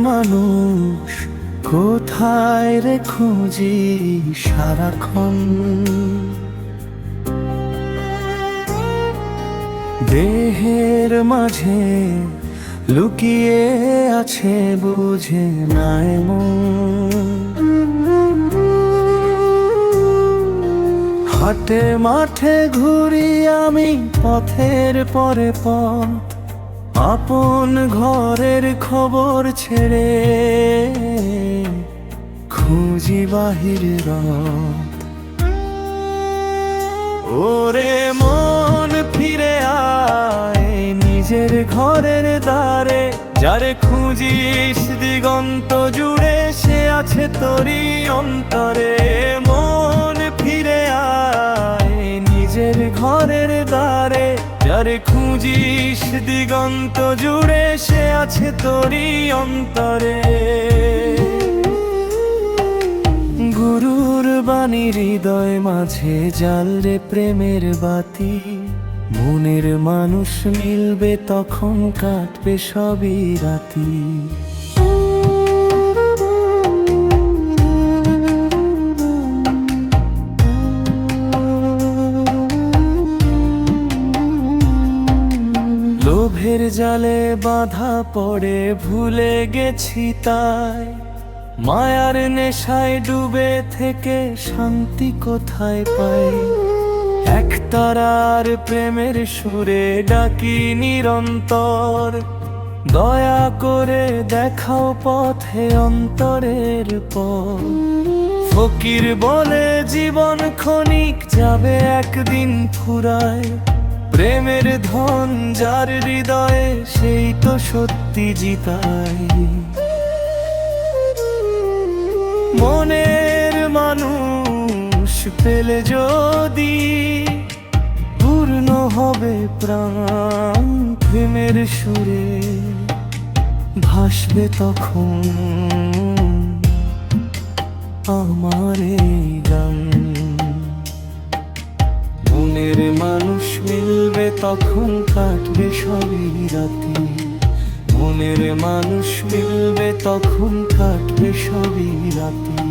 মানুষ কোথায় রে খুঁজি সারাক্ষণ, দেহের মাঝে লুকিয়ে আছে বুঝে নাই মন। হাটে মাঠে ঘুরি আমি পথের পরে পথ, আপন ঘরের খবর ছেড়ে খুঁজি বাহির রাত। ওরে মন ফিরে আয় নিজের ঘরের দ্বারে, যারে খুঁজিস দিগন্ত জুড়ে সে আছে তোরই অন্তরে। মন ফিরে আয় নিজের ঘরের দ্বারে, যারে খুঁজিস দিগন্ত জুড়ে সে আছে তোরই অন্তরে। গুরুর বাণী হৃদয় মাঝে জ্বালরে প্রেমের বাতি, মনের মানুষ মিলবে তখন কাটবে সবই রাতি। লোভের জালে বাঁধা পড়ে ভুলে গেছি তাই, মায়ার নেশায় ডুবে থেকে শান্তি কোথায় পাই। একতারার প্রেমের সুরে ডাকি নিরন্তর, দয়া করে দেখাও পথে অন্তরের পথ। ফকির বলে জীবন ক্ষণিক যাবে একদিন ফুরায়, প্রেমের ধন যার হৃদয়ে সেই তো সত্যি জিতায়। মনের মানুষ পেলে যদি পূর্ণ হবে প্রাণ প্রেমের সুরে, ভাসবে তখন আমার এই গান। মনের মানুষ মিলবে তখন কাটবে সবই রাতি, মনের মানুষ মিলবে তখন কাটবে সবই রাতি।